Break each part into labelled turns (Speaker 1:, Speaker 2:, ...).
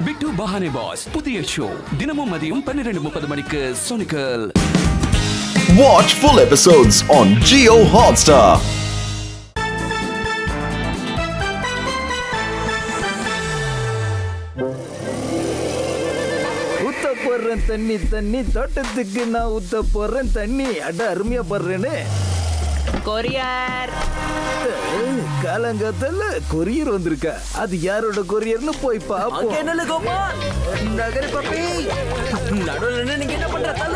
Speaker 1: பிட்டு பஹானே pass புதிய show தினமும் மதியம் 12:30 மணிக்கு சோனிக்கல்.
Speaker 2: Watch full episodes on Jio Hotstar.
Speaker 3: ஊத்த போடுறேன் தண்ணி தண்ணி தோட்டத்துக்கு நான் ஊத்த போடுறேன் தண்ணி அட அருமையா போடுறேன்னு
Speaker 4: கொரியர்
Speaker 3: காலங்காத்தால கொரியர் வந்திருக்கா. அது யாரோட கொரியர்னு போய் பாப்போம்.
Speaker 4: என்னல கோபால் நகரி பப்பி நடுவுல நீங்க என்ன பண்ற தல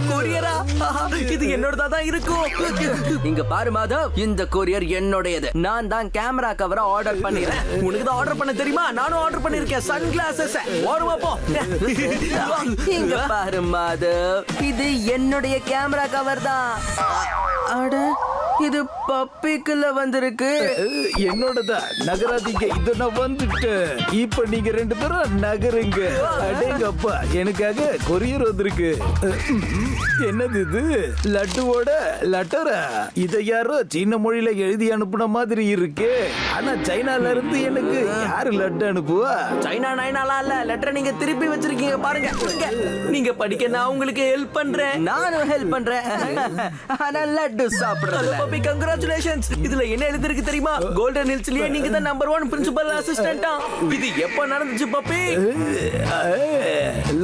Speaker 4: கொரியரா இது என்னோடதா தான் இருக்கும். இங்க பாரு மாதவ், இந்த கொரியர் என்னோடது. நான் தான் கேமரா கவரை ஆர்டர் பண்ணிரேன். உனக்கு தான் ஆர்டர் பண்ண தெரியுமா? நானும் ஆர்டர் பண்ணிருக்கேன் சன் கிளாஸஸ். ஓடுவா போ. இங்க பாரு மாதவ், இது என்னுடைய கேமரா கவர் தான். அட இது பப்பிக்குள்ள வந்திருக்கு.
Speaker 3: என்னோடதா நகராதீங்க, இது நான் வந்துட்டேன். இப்ப நீங்க 2 பேரும் நகருங்க. அடேங்கப்பா, எனக்காக கொரியர் வந்திருக்கு. என்னது இது? லட்டுவோட லெட்டரா? இதை யாரோ சீன மொழியில எழுதி அனுப்புன மாதிரி இருக்கு. ஆனா சைனால இருந்து எனக்கு யாரு லட்டு அனுப்புவா?
Speaker 4: சைனா நைனாலா இல்ல, லெட்டர் நீங்க திருப்பி வச்சிருக்கீங்க பாருங்க. நீங்க படிக்க நான் உங்களுக்கு ஹெல்ப் பண்றேன். நானும் ஹெல்ப் பண்றேன். ஆனா லட்டு சாப்பிடுறது. Puppy congratulations. இதுல என்ன எழுதிருக்கு தெரியுமா? கோல்டன் ஹில்ஸ்லயே நீங்க தான் நம்பர் 1 பிரின்சிபல் அசிஸ்டன்ட்டா. இது எப்ப நடந்துச்சு பப்பி?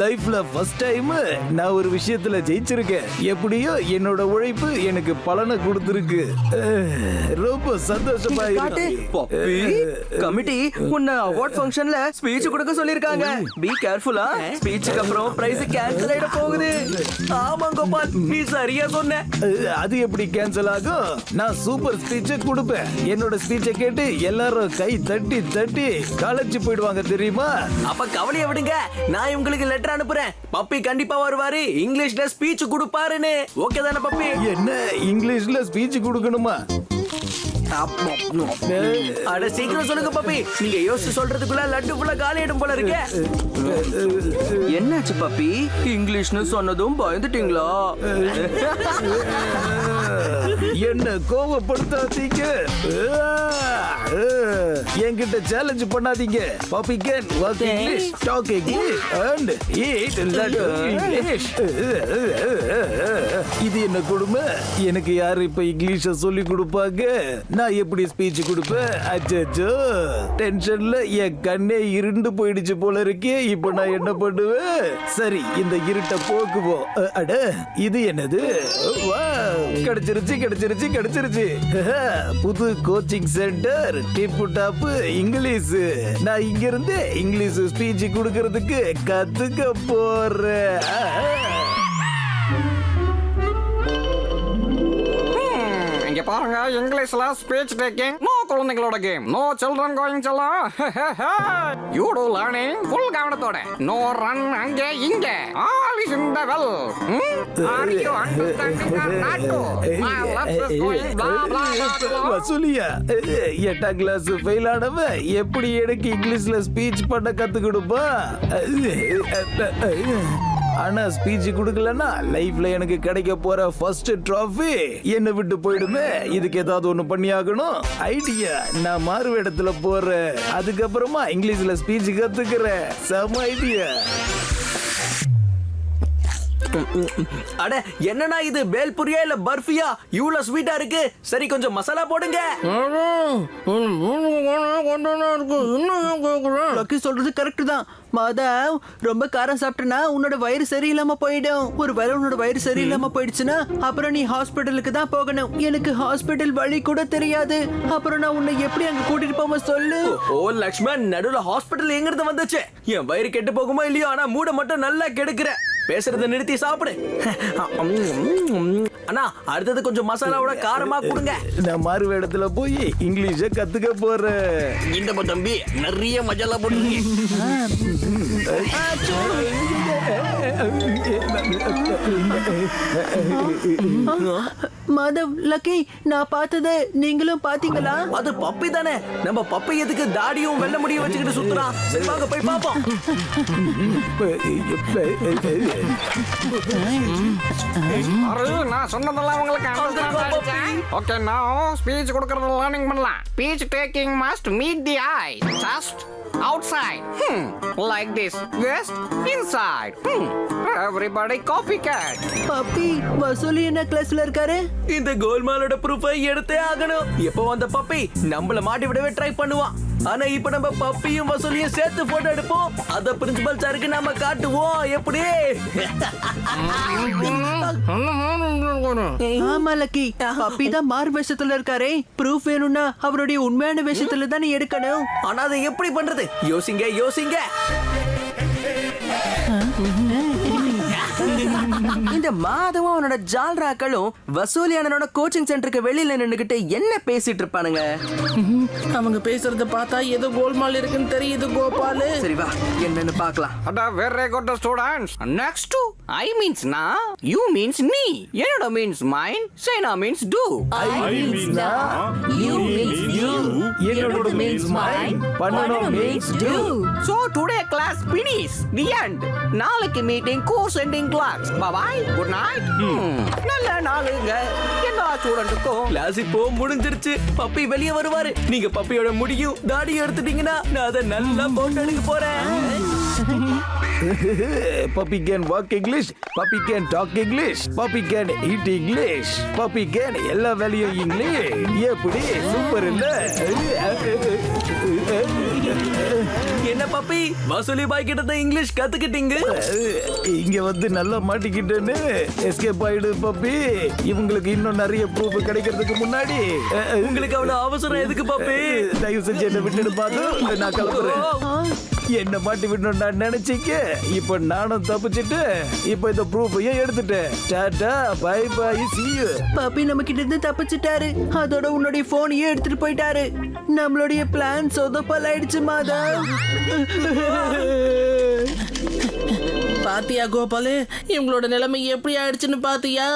Speaker 3: லைஃப்ல ஃபர்ஸ்ட் டைம் நான் ஒரு விஷயத்துல ஜெயிச்சிருக்கேன். எப்படியோ என்னோட உழைப்பு எனக்கு பலனை கொடுத்திருக்கு. ரொம்ப சந்தோஷமா இருக்கு.
Speaker 4: பப்பி கமிட்டி உன்னை அவார்ட் ஃபங்க்ஷன்ல ஸ்பீச் கொடுக்க சொல்லிருக்காங்க. பி கேர்ஃபுல்லா. ஸ்பீச்சுக்கு அப்புறம் பிரைஸ் கேன்சல் ஆயிட போகுது. ஆமா கோபால், நீ சரியா சொன்ன.
Speaker 3: அது எப்படி கேன்சல் ஆகும்? நான் சூப்பர் ஸ்பீச் கொடுப்பேன். என்னோட ஸ்பீச்சை கேட்டு எல்லாரும் கை தட்டி தட்டி கலைச்சு போயிடுவாங்க தெரியுமா?
Speaker 4: அப்ப கவலைய விடுங்க, நான் உங்களுக்கு லெட்டர் அனுப்புறேன். பப்பி கண்டிப்பா வருவாரு, இங்கிலீஷ்ல ஸ்பீச் கொடுப்பாருன்னு. ஓகே தானே பப்பி?
Speaker 3: என்ன இங்கிலீஷ்ல ஸ்பீச் கொடுக்கணுமா?
Speaker 4: அட சீக்கிரம் சொல்லுங்க பப்பி. நீங்க யோசிச்சு சொல்றதுக்குள்ள லட்டு ஃபுல்லா காலியாடும் போல இருக்கே. என்னாச்சு பப்பி? இங்கிலீஷ்னு சொன்னதும் பயந்துட்டீங்களா?
Speaker 3: என்ன கோவப்படுத்தாதீங்க, என்கிட்ட சேலஞ்ச் பண்ணாதீங்க. Puppy can walk English, talk English and eat laddu English. இது என்ன கொடுமை? எனக்கு யாரு இப்ப இங்கிலீஷ சொல்லி கொடுப்பாங்க? நான் எப்படி ஸ்பீச் கொடுப்பேன்? அச்சோ, டென்ஷன்ல என் கண்ணே இருண்டு போயிடுச்சு போல இருக்கே. இப்ப நான் என்ன பண்ணுவேன்? சரி, இந்த இருட்டை போக்குவோம். அட இது என்னது? கிடைச்சிருச்சு கிடைச்சிருச்சு கிடைச்சிருச்சு. புது coaching centre, tip top English. நான் இங்க இருந்து இங்கிலீஷ் ஸ்பீச் கொடுக்கறதுக்கு கத்துக்க போறேன்.
Speaker 5: இங்க பாருங்க, இங்கிலீஷ்ல ஸ்பீச் டேக்கிங். நோ குழந்தைகளோட கேம். நோ சில்ட்ரன் கோயிங் செல்லா. யூ டு லேர்னிங் ஃபுல் கவனத்தோட. நோ ரன் அங்க இங்க. All is in the well. Are you understanding not do? My left is going blah blah blah.
Speaker 3: வசூலியா 8ஆம் கிளாஸ் ஃபெயில் ஆனவ எப்படி எனக்கு இங்கிலீஷ்ல ஸ்பீச் பண்ண கத்து கொடுப்பா? ஆனா ஸ்பீச் கொடுக்கலன்னா லைஃப்ல எனக்கு கிடைக்க போற ஃபர்ஸ்ட் ட்ராஃபி என்ன விட்டு போயிடுமே. இதுக்கு ஏதாவது ஒண்ணு பண்ணி ஆகணும். ஐடியா, நான் மாறு இடத்துல போறேன். அதுக்கப்புறமா இங்கிலீஷ்ல ஸ்பீச் கத்துக்கிறேன். செம ஐடியா.
Speaker 4: அட என்னன்னா இது, பேல்புரியா இல்ல பர்ஃபியா? இவ்வளவு ஸ்வீட்டா இருக்கு. சரி கொஞ்சம் மசாலா போடுங்க. லக்கி சொல்றது கரெக்ட் தான் மாதவ். ரொம்ப காரம் சாப்பிட்டனா உன்னோட வயிறு சரியில்லாம போயிடும். ஒரு வேளை உன்னோட வயிறு சரியில்லாம போயிடுச்சுன்னா அப்புறம் நீ ஹாஸ்பிட்டலுக்கு தான் போகணும். எனக்கு ஹாஸ்பிட்டல் வழி கூட தெரியாது. அப்புறம் நான் உன்னை எப்படி அங்க கூட்டிட்டு போக சொல்லு? ஓ லக்ஷ்மண், நடுவுல ஹாஸ்பிட்டல் எங்கிருந்து வந்துச்சு? என் வயிறு கெட்டு போகுமோ இல்லையோ, ஆனா மூட மட்டும் நல்லா கெடுக்கிற. பேசுறத நிறுத்தி சாப்பிடு. அண்ணா அடுத்தது கொஞ்சம் மசாலாவோட காரமா கொடுங்க.
Speaker 3: நான் மாறு இடத்துல போய் இங்கிலீஷ கத்துக்க போறேன்.
Speaker 4: இந்த தம்பி நிறைய மசாலா போடுங்க.
Speaker 6: மாதவ், லக்கி, நான் பார்த்தத நீங்களும் பாத்தீங்களா?
Speaker 4: அது பப்பி தானே. நம்ம பப்பி எதுக்கு தாடியும் வெள்ள முடியும் வச்சுக்கிட்டு சுத்துறான்? சரி வாங்க போய் பாப்போம்.
Speaker 5: நான் சொன்னதெல்லாம் உங்களுக்கு அண்டர்ஸ்டாண்ட். ஓகே, நவ ஸ்பீச் கொடுக்கறது லேர்னிங் பண்ணலாம். Speech taking must meet the eye. Just outside. Like this. West, inside. Everybody copycat.
Speaker 6: Puppy Vasooli என்ன கிளாஸ்ல இருக்காரு?
Speaker 4: இந்த கோல்மாலோட ப்ரூஃபை எடுத்தே ஆகணும். எப்போ வந்த பப்பி நம்மள மாட்டி விடவே ட்ரை பண்ணுவான். ஆனா இப்ப நம்ம பப்பியும் வசூலியும் சேர்த்து போட்டோ எடுப்போம். அத பிரின்சிபல் சாருக்கு நாம காட்டுவோம். எப்படி?
Speaker 6: ஆமா லக்கி, பப்பி தான் மாறு வேஷத்துல இருக்காரே. ப்ரூஃப் வேணும்னா அவருடைய உண்மையான வேஷத்துல தானே எடுக்கணும்.
Speaker 4: ஆனா அதை எப்படி பண்றது? யோசிங்க யோசிங்க. இந்த மாதமும் அவனோட ஜால்ராக்களும் வசூலியானோட கோச்சிங் சென்டருக்கு வெளியில நின்னுகிட்டு என்ன பேசிட்டு இருப்பானுங்க?
Speaker 7: அவங்க பேசுறத பார்த்தா ஏதோ கோல்மால் இருக்குன்னு தெரியுது கோபால்.
Speaker 4: சரி வா என்னன்னு பார்க்கலாம்.
Speaker 5: Ada very good students. Next to I means na, you means ni, Yenoda means mine, Sena means do.
Speaker 3: I means na, you means you, Yenoda means mine, Panano means do.
Speaker 5: So today class finish. The end. நாளைக்கு meeting course ending class. Bye bye. Good night. நல்ல நாளுங்க எல்லா ஸ்டூடண்ட்டுக்கும்.
Speaker 4: Class இப்போ முடிஞ்சிருச்சு. Puppy வெளியே வருவாரு. நீங்க பப்பியோட முடியும் தாடியும் எடுத்துட்டீங்கன்னா நான் அதை நல்லா போட்டோ எடுக்க போறேன்.
Speaker 3: Puppy can walk English, puppy can talk English, puppy can eat English, puppy can எல்லா வேலையும் இங்கிலீஷ். எப்படி சூப்பர் இல்ல?
Speaker 4: என்ன பப்பி வசூலி பாய் கிட்ட தான் இங்கிலீஷ் கத்துக்கிட்டீங்க?
Speaker 3: இங்க வந்து நல்லா மாட்டிக்கிட்டேன்னு எஸ்கேப் ஆயிடு பப்பி. இவங்களுக்கு இன்னும் நிறைய ப்ரூஃப் கிடைக்கிறதுக்கு முன்னாடி
Speaker 4: உங்களுக்கு அவ்வளவு அவசரம் எதுக்கு பப்பி?
Speaker 3: தயவு செஞ்சு என்ன விட்டுடு பாத்து, நான் கிளம்புறேன். என்ன மாட்டி விடணும் நான் நினைச்சீங்க. இப்ப நானும் தப்பிச்சுட்டு இப்ப இந்த ப்ரூஃபையும் எடுத்துட்டேன். Tata bye bye see you.
Speaker 6: Puppy நம்ம கிட்ட இருந்து தப்பிச்சிட்டாரு. அதோட உன்னுடைய போனையும் எடுத்துட்டு போயிட்டாரு. நம்மளுடைய பிளான் சொதப்பல் ஆயிடுச்சு மாதா.
Speaker 7: பாத்தியா கோபால், இவங்களோட நிலைமை எப்படி ஆயிடுச்சுன்னு பாத்தியா?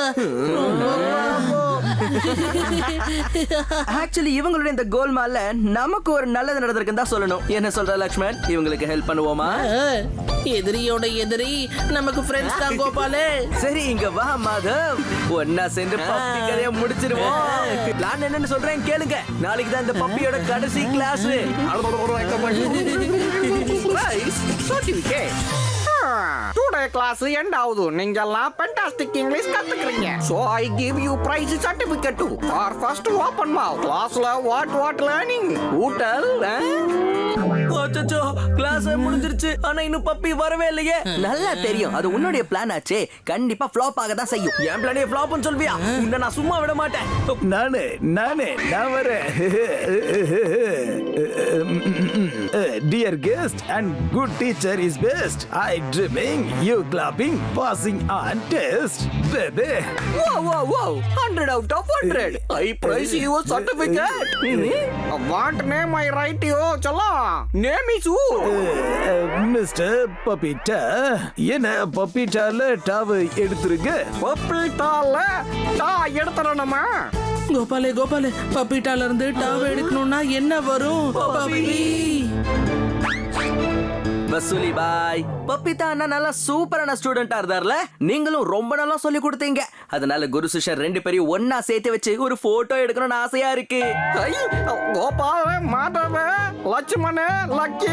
Speaker 4: ஆக்சுவலி இவங்களோட இந்த கோல்மால்ல நமக்கு ஒரு நல்லது நடந்திருக்குன்னு தான் சொல்லணும். என்ன சொல்ற லக்ஷ்மண்? இவங்களுக்கு ஹெல்ப் பண்ணுவோமா?
Speaker 7: எதிரியோட எதிரி நமக்கு ஃப்ரெண்ட்ஸ் தான் கோபாலே.
Speaker 4: சரி இங்க வா மாதவ், ஒன்னா சேர்ந்து பப்பி கதையை முடிச்சிருவோம். பிளான் என்னன்னு சொல்றேன் கேளுங்க. நாளைக்கு தான் இந்த பப்பியோட கடைசி class.
Speaker 5: Certificate. Today class end ஆகுது. நீங்க எல்லாம் fantastic English கத்துக்கிறீங்க. So I give you prize certificate too. For first open mouth. Classல what learning? ஊட்டல்.
Speaker 4: அச்சச்சோ கிளாஸ் முடிஞ்சிருச்சு. ஆனா இன்னும் பப்பி வரவே இல்லையே. நல்லா தெரியும் அது உன்னுடைய பிளான் ஆச்சே. கண்டிப்பா ஃப்ளாப் ஆக தான் செய்யும். என் பிளானே ஃப்ளாப்னு சொல்வியா? உன்னை நான் சும்மா விட மாட்டேன்.
Speaker 3: நான் வரேன். Dear guest and good teacher is best. I dreaming, you clapping, passing on test. Baby.
Speaker 4: Whoa. 100 out of 100. I prize you a certificate.
Speaker 5: What name I write you? चलो. Name is who?
Speaker 3: Mr. Papita. என்ன பப்பிட்டால டாவ எடுத்துருங்க.
Speaker 5: பப்பிட்டால டா எடுத்துறணுமா?
Speaker 7: கோபாலே பப்பிட்டால இருந்து டாவ எடுக்கணும்னா என்ன வரும்? Puppy.
Speaker 4: வசூலி பாய், பப்பிதா அண்ணா நல்லா சூப்பரான ஸ்டூடெண்டா இருந்தார்ல. நீங்களும் ரொம்ப நல்லா சொல்லி கொடுத்தீங்க. அதனால குரு சிஷ்யர் 2 பேரையும் ஒன்னா சேர்த்து வச்சு ஒரு போட்டோ எடுக்கணும்னு ஆசையா இருக்கு.
Speaker 5: கோபால, மாதவ, லட்சுமண, லக்கி,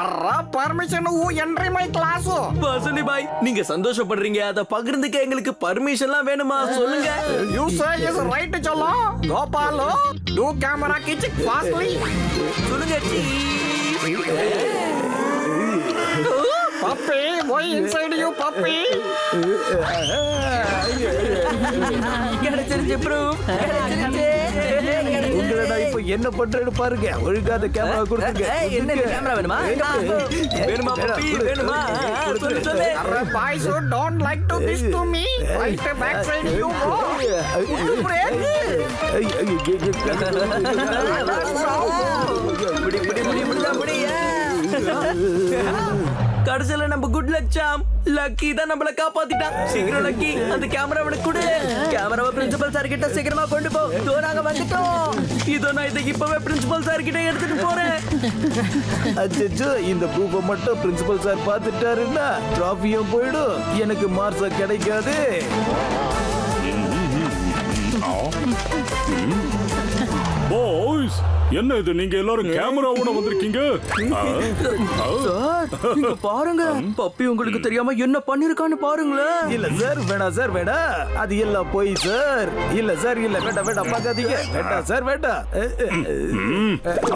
Speaker 5: அரா பர்மிஷன் ஊ என்ட்ரி மை கிளாஸ்.
Speaker 4: வசூலி பாய், நீங்க சந்தோஷப்படுறீங்க. அத பகிர்ந்துக்க எங்களுக்கு பர்மிஷன்லாம் வேணுமா சொல்லுங்க.
Speaker 5: யூ சே இஸ் ரைட் चलो. கோபால, டு கேமரா கிச் ஃபாஸ்ட்லி.
Speaker 4: சொல்லுங்க சி.
Speaker 5: Puppy, why inside you, puppy?
Speaker 4: கிடைச்சிருச்சு ப்ரோ.
Speaker 3: உங்களை நான் இப்ப என்ன பண்றேன்னு பாருங்க. ஒழுங்காத கேமரா கொடுத்துங்க.
Speaker 4: என்ன கேமரா வேணுமா? வேணுமா பப்பி? வேணுமா? சொல்லு.
Speaker 5: Arre boys who don't like to this to me. Right back side you go.
Speaker 4: கடைசியில நம்ம குட் லக் சாம். லக்கி தான் நம்மள காப்பாத்திட்டான். சீக்கிரம் லக்கி அந்த கேமராவை கொடு. கேமராவை பிரின்சிபல் சார் கிட்ட சீக்கிரமா கொண்டு போ. இதோ நாங்க வந்துட்டோம். இதோ நான் இதை இப்பவே பிரின்சிபல் சார் கிட்ட எடுத்துட்டு போறேன்.
Speaker 3: அச்சச்சோ, இந்த ப்ரூஃபை மட்டும் பிரின்சிபல் சார் பார்த்துட்டாருன்னா டிராஃபியும் போயிடும். எனக்கு மார்க்ஸ் கிடைக்காது.
Speaker 8: Boys, பாய்ஸ், என்ன இது நீங்க எல்லாரும் கேமராவோட வந்திருக்கீங்க?
Speaker 4: சார் இங்க பாருங்க, பப்பி உங்களுக்கு தெரியாம என்ன பண்ணிருக்கான்னு பாருங்களேன்.
Speaker 3: இல்ல சார், வேணாம் சார், வேணாம். அது எல்லாம் போய் சார். இல்ல சார், இல்ல, வேண்டாம், வேண்டாம், பார்க்காதீங்க. வேண்டாம் சார், வேண்டாம்.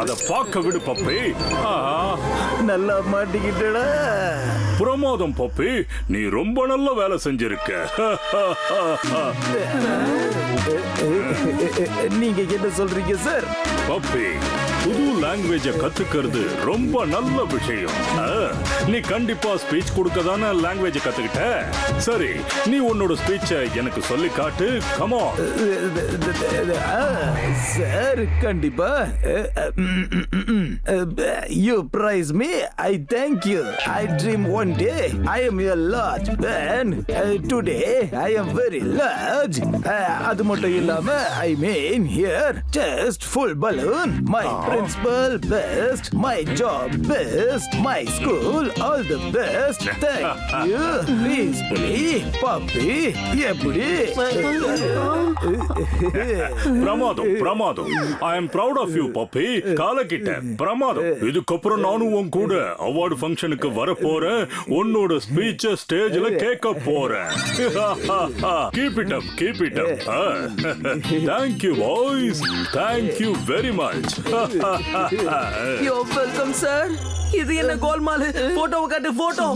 Speaker 8: அத பார்க்க விடு பப்பி.
Speaker 3: நல்லா மாட்டிக்கிட்டடா.
Speaker 8: பிரமாதம் பப்பி, நீ ரொம்ப நல்ல வேலை செஞ்சிருக்க.
Speaker 3: நீங்க என்ன சொல்றீங்க சார்?
Speaker 8: பப்பி, புது லாங்குவேஜ கத்துக்கிறது ரொம்ப நல்ல விஷயம். நீ கண்டிப்பா ஸ்பீச் கொடுக்க தானே லாங்குவேஜ கத்துக்கிட்ட. சரி, நீ உன்னோட ஸ்பீச்ச எனக்கு சொல்லி காட்டு. Come on.
Speaker 3: சார், கண்டிப்பா. You praise me, I thank you. I dream one day I am a large man. Today I am very large. அது மட்டும் இல்லாம I mean here just full balloon. My principal best, my job best, my school all the best. Thank you. Please, please, puppy. எப்படி?
Speaker 8: பிரமாதம், பிரமாதம். I am proud of you puppy. காலக்கிட்ட பிரமாதம். இதுக்கப்புறம் நானும் உன் கூட அவார்டு ஃபங்க்ஷனுக்கு வர போறேன். உன்னோட ஸ்பீச்ச ஸ்டேஜ்ல கேட்க போறேன். Keep it up, keep it up. Thank you boys. Thank you very much.
Speaker 4: You're welcome sir. இது என்ன கோல்மால்? போட்டோவை காட்டு, போட்டோ.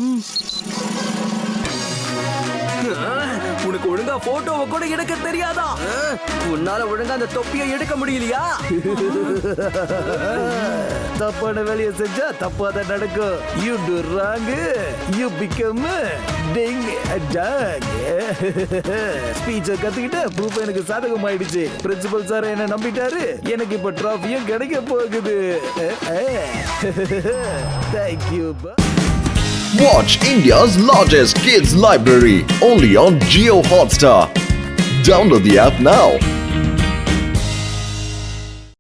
Speaker 4: உனக்கு ஒழுங்கா போட்டோவை கூட எடுக்க தெரியாதா? உன்னால ஒழுங்கா அந்த தொப்பியை எடுக்க முடியலையா?
Speaker 3: தப்பான வேலையை செஞ்சா தப்பாதான் நடக்கும். You do wrong, you become ding dong. ஸ்பீச்சை கத்துக்கிட்ட ப்ரூஃப் எனக்கு சாதகம் ஆயிடுச்சு. பிரின்சிபல் சார் என்ன நம்பிட்டாரு. எனக்கு இப்ப ட்ராஃபியும் கிடைக்க போகுது. Thank you.
Speaker 2: Watch India's largest kids library only on Jio Hotstar. Download the app now.